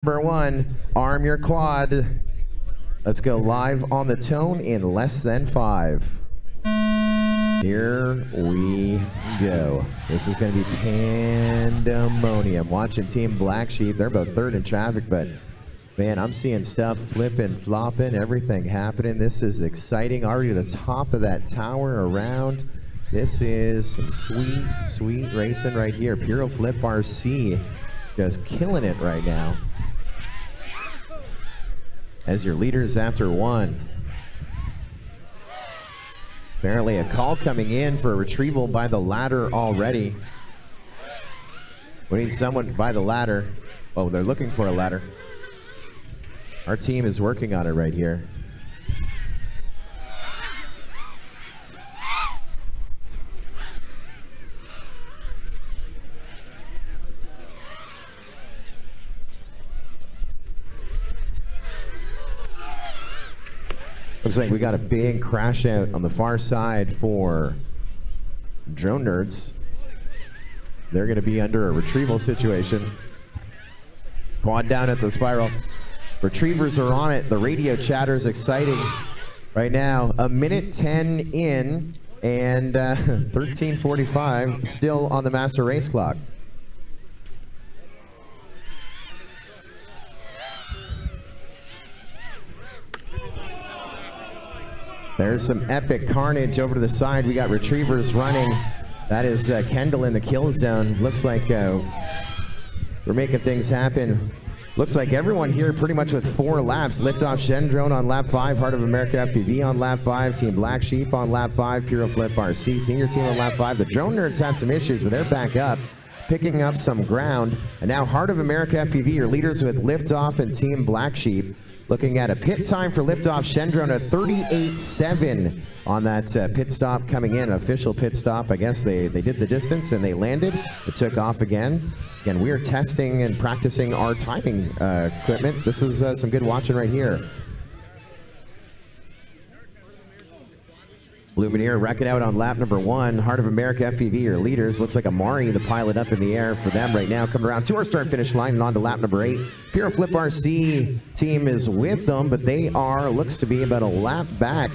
Number one, arm your quad. Let's go live on the tone in less than 5. Here we go. This is going to be pandemonium. Watching Team Blacksheep, they're both third in traffic, but man, I'm seeing stuff flipping, flopping, everything happening. This is exciting. Already to the top of that tower around. This is some sweet, sweet racing right here. Piroflip Sr just killing it right now. As your leaders after one. Apparently a call coming in for a retrieval by the ladder already. We need someone by the ladder. Oh, they're looking for a ladder. Our team is working on it right here. Looks like we got a big crash out on the far side for Drone Nerds. They're going to be under a retrieval situation. Quad down at the spiral. Retrievers are on it. The radio chatter is exciting right now. 1:10 in and 13:45 still on the master race clock. There's some epic carnage over to the side. We got retrievers running. That is Kendall in the kill zone. Looks like we're making things happen. Looks like everyone here pretty much with 4 laps. Liftoff Shendrone on lap 5. Heart of America FPV on lap 5. Team Blacksheep on lap 5. Piroflip Sr senior team on lap 5. The Drone Nerds had some issues, but they're back up, picking up some ground. And now Heart of America FPV, your leaders with Liftoff and Team Blacksheep. Looking at a pit time for Liftoff Shendrone at 38.7 on that pit stop coming in. Official pit stop. I guess they did the distance and they landed. It took off again. Again, we are testing and practicing our timing equipment. This is some good watching right here. Lumineer wrecking out on lap number 1. Heart of America FPV, your leaders. Looks like Amari, the pilot, up in the air for them right now. Coming around to our start finish line and on to lap number 8. Piroflip RC team is with them, but they are, looks to be about a lap back.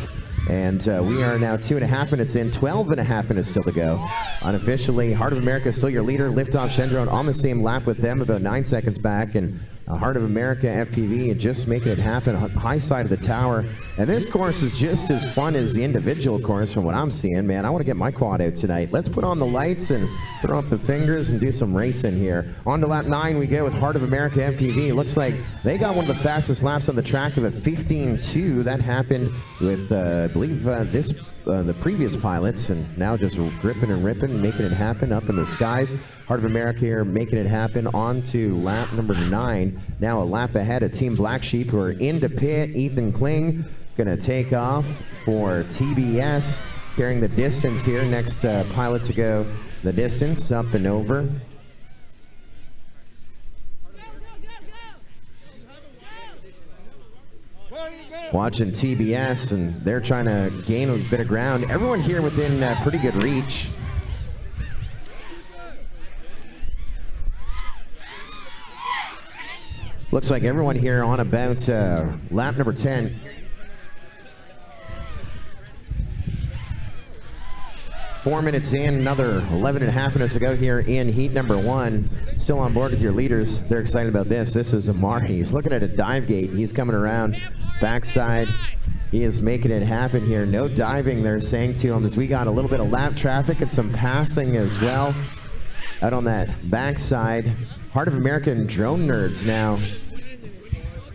And we are now 2.5 minutes in, 12.5 minutes still to go. Unofficially, Heart of America is still your leader. Liftoff Shendrone on the same lap with them, about 9 seconds back. And Heart of America FPV just making it happen, high side of the tower. And this course is just as fun as the individual course from what I'm seeing, man. I want to get my quad out tonight. Let's put on the lights and throw up the fingers and do some racing here. On to lap 9 we go with Heart of America FPV. Looks like they got one of the fastest laps on the track of a 15.2. That happened with, I believe, the previous pilots, and now just gripping and ripping, making it happen up in the skies. Heart of America here making it happen on to lap number 9. Now a lap ahead of Team Blacksheep, who are into pit. Ethan Kling gonna take off for TBS, carrying the distance here. Next pilot to go the distance, up and over. Watching TBS, and they're trying to gain a bit of ground. Everyone here within pretty good reach. Looks like everyone here on about lap number 10. Four minutes in, another 11.5 minutes to go here in heat number 1. Still on board with your leaders. They're excited about this. This is Amari. He's looking at a dive gate. He's coming around backside. He is making it happen here. No diving, they're saying to him, as we got a little bit of lap traffic and some passing as well out on that backside. Heart of America and Drone Nerds now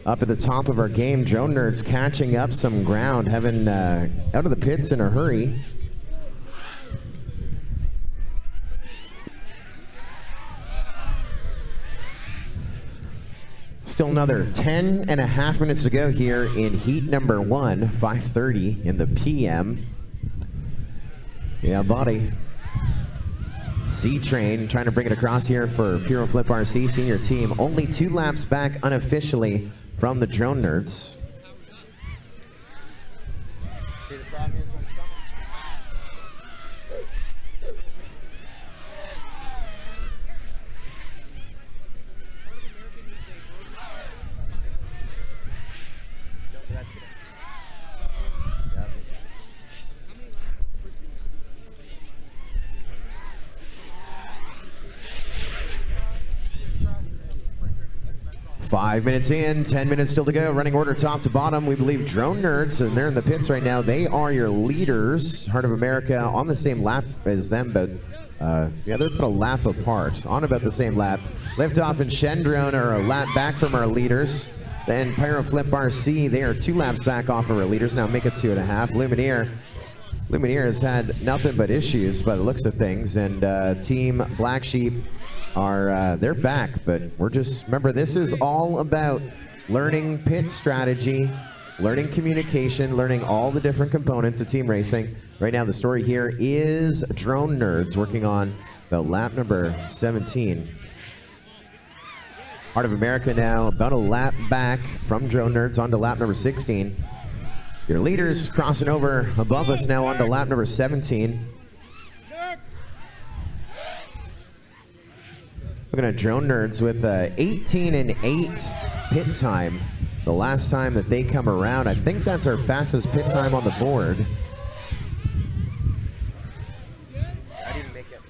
up at the top of our game. Drone Nerds catching up some ground, having out of the pits in a hurry. Still another 10.5 minutes to go here in heat number 1, 5:30 in the PM. Yeah, buddy. C-Train trying to bring it across here for Piroflip RC senior team. Only 2 laps back unofficially from the Drone Nerds. 5 minutes in, 10 minutes still to go. Running order top to bottom. We believe Drone Nerds, and they're in the pits right now. They are your leaders. Heart of America on the same lap as them, but yeah, they're about a lap apart. On about the same lap. Liftoff and Shendrone are a lap back from our leaders. Then Piroflip RC, they are 2 laps back off of our leaders. Now make it 2.5. Lumineer has had nothing but issues by the looks of things, and Team Blacksheep are they're back, but we're just, remember, this is all about learning pit strategy, learning communication, learning all the different components of team racing. Right now the story here is Drone Nerds working on about lap number 17. Heart of America now about a lap back from Drone Nerds onto lap number 16. Your leaders crossing over above us now onto lap number 17. Looking at Drone Nerds with 18 and 8 pit time. The last time that they come around, I think that's our fastest pit time on the board. I didn't make it.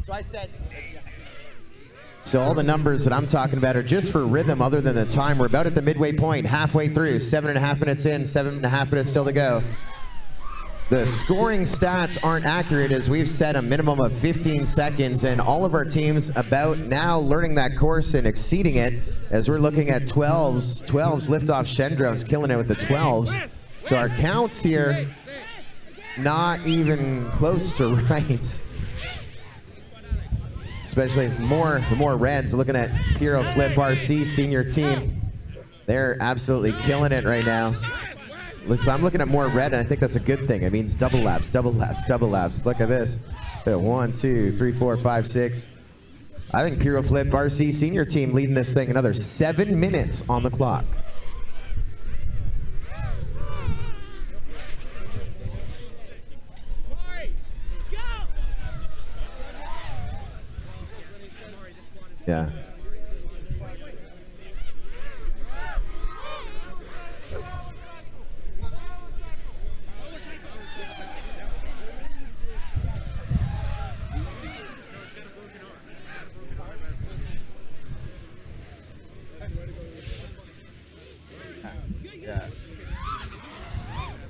So I said, so all the numbers that I'm talking about are just for rhythm other than the time. We're about at the midway point, halfway through, 7.5 minutes in, 7.5 minutes still to go. The scoring stats aren't accurate, as we've set a minimum of 15 seconds, and all of our teams about now learning that course and exceeding it, as we're looking at 12s. Liftoff Shendrone's killing it with the 12s. So our counts here, not even close to right. Especially the more reds. Looking at Piroflip RC senior team, they're absolutely killing it right now. So I'm looking at more red, and I think that's a good thing. It means double laps, double laps, double laps. Look at this. 1, 2, 3, 4, 5, 6. I think Piroflip RC senior team leading this thing another 7 minutes on the clock. Yeah.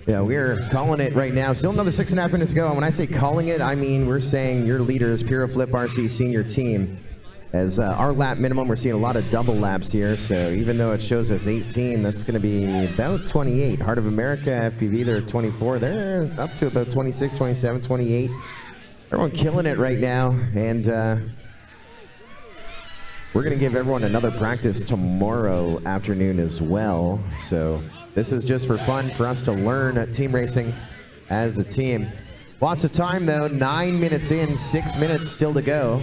Yeah, we're calling it right now. Still another 6.5 minutes to go. And when I say calling it, I mean we're saying your leaders, Piroflip RC senior team. As our lap minimum, we're seeing a lot of double laps here, so even though it shows us 18, that's going to be about 28. Heart of America FPV, they're 24. They're up to about 26, 27, 28. Everyone killing it right now, and we're going to give everyone another practice tomorrow afternoon as well. So this is just for fun for us to learn team racing as a team. Lots of time, though. 9 minutes in, 6 minutes still to go.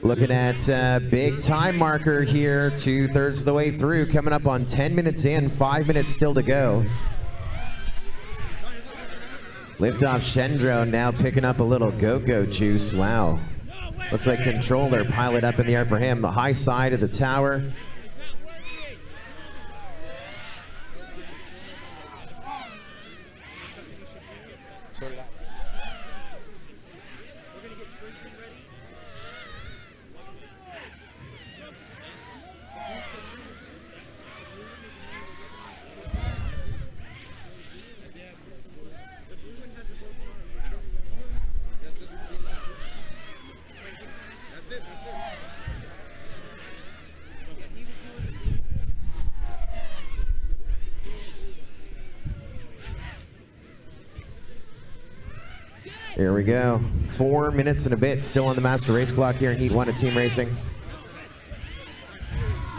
Looking at big time marker here, 2/3 of the way through, coming up on 10 minutes in, 5 minutes still to go. Liftoff Shendrone now picking up a little go-go juice. Wow. Looks like controller pilot up in the air for him. The high side of the tower. Here we go. 4 minutes and a bit still on the master race clock here in Heat 1 at Team Racing.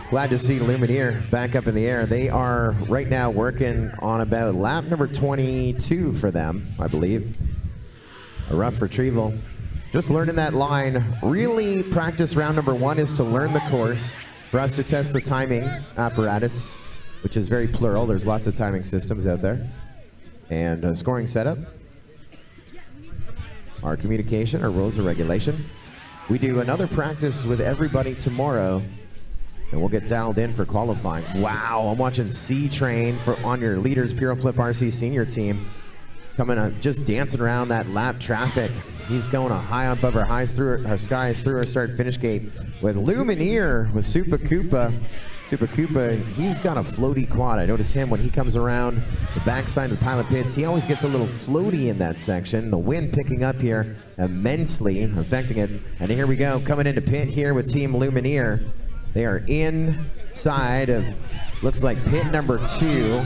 Glad to see Lumineer back up in the air. They are right now working on about lap number 22 for them, I believe. A rough retrieval. Just learning that line. Really, practice round number 1 is to learn the course for us to test the timing apparatus, which is very plural. There's lots of timing systems out there. And scoring setup. Our communication, our rules of regulation. We do another practice with everybody tomorrow, and we'll get dialed in for qualifying. Wow, I'm watching C-Train on your leaders, Piroflip RC Sr team, coming on, just dancing around that lap traffic. He's going high above our highs through our skies, through our start finish gate with Lumineer with Super Koopa. Super Koopa, he's got a floaty quad. I notice him when he comes around the backside of the pilot pits. He always gets a little floaty in that section. The wind picking up here immensely, affecting it. And here we go, coming into pit here with Team Lumineer. They are inside of, looks like pit number 2.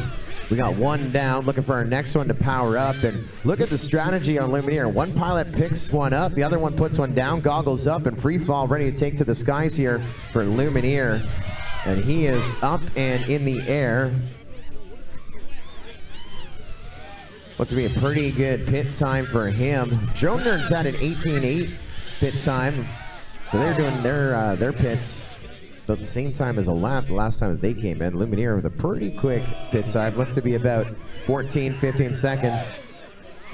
We got one down, looking for our next one to power up. And look at the strategy on Lumineer. One pilot picks one up, the other one puts one down, goggles up, and free fall, ready to take to the skies here for Lumineer. And he is up and in the air. Looks to be a pretty good pit time for him. Drone Nerds had an 18.8 pit time, so they're doing their pits about the same time as a lap the last time that they came in. Lumineer with a pretty quick pit time, looked to be about 14, 15 seconds.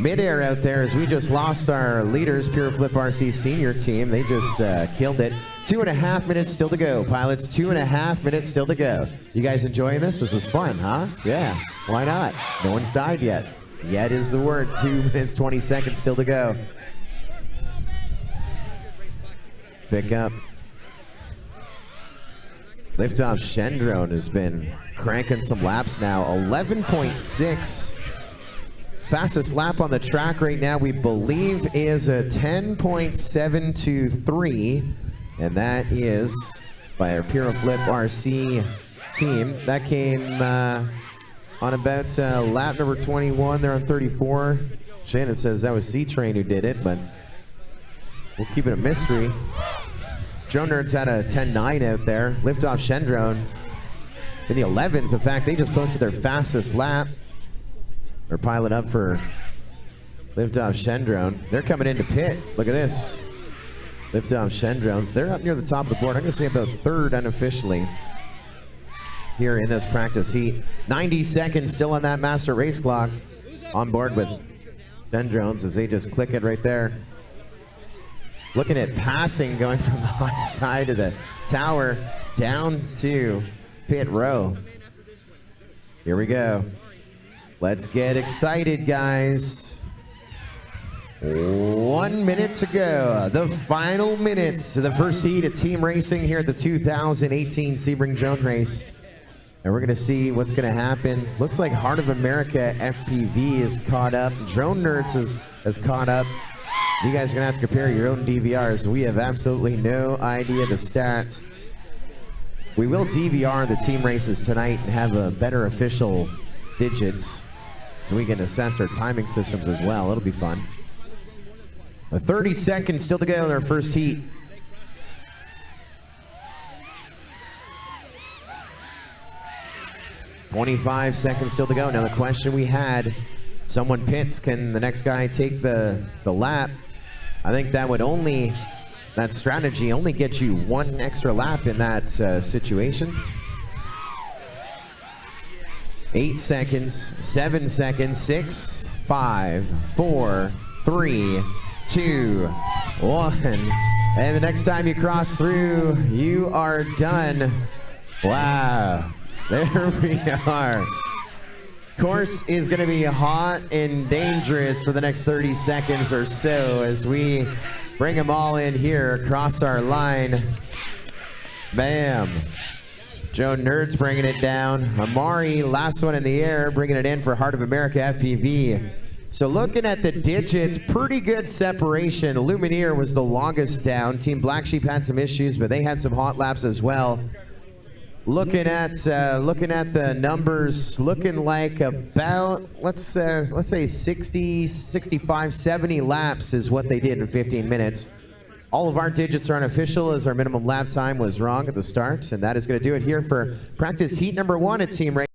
Mid-air out there as we just lost our leaders, Piroflip RC Sr team. They just killed it. 2.5 minutes still to go, pilots. 2.5 minutes still to go. You guys enjoying this? This is fun, huh? Yeah, why not? No one's died yet. Yet is the word. 2 minutes, 20 seconds still to go. Pick up. Liftoff Shendrone has been cranking some laps now. 11.6. Fastest lap on the track right now, we believe, is a 10.723, and that is by our Piroflip RC team. That came on about lap number 21. They're on 34. Shannon says that was C-Train who did it, but we'll keep it a mystery. Drone Nerds had a 10.9 out there. Liftoff Shendrone in the 11s. In fact, they just posted their fastest lap. They're piling up for Liftoff Shendrone. They're coming into pit. Look at this. Liftoff Shendrones. They're up near the top of the board. I'm going to say about 3rd unofficially here in this practice heat. 90 seconds still on that master race clock. On board with Shendrones as they just click it right there. Looking at passing going from the high side of the tower down to pit row. Here we go. Let's get excited, guys. 1 minute to go. The final minutes of the first heat of Team Racing here at the 2018 Sebring Drone Race. And we're going to see what's going to happen. Looks like Heart of America FPV is caught up. Drone Nerds is caught up. You guys are going to have to compare your own DVRs. We have absolutely no idea the stats. We will DVR the team races tonight and have a better official digits so we can assess our timing systems as well. It'll be fun. 30 seconds still to go in our first heat. $25 seconds still to go. Now the question we had, someone pits, can the next guy take the lap? I think that would that strategy only gets you one extra lap in that situation. 8 seconds, 7 seconds, 6, 5, 4, 3, 2, 1. And the next time you cross through, you are done. Wow, there we are. Course is going to be hot and dangerous for the next 30 seconds or so as we bring them all in here across our line. Bam. Joe Nerds bringing it down. Amari, last one in the air, bringing it in for Heart of America FPV. So looking at the digits, pretty good separation. Lumineer was the longest down. Team Blacksheep had some issues, but they had some hot laps as well. Looking at the numbers, looking like about let's say 60, 65, 70 laps is what they did in 15 minutes. All of our digits are unofficial as our minimum lap time was wrong at the start, and that is going to do it here for practice heat number 1 at Team Race.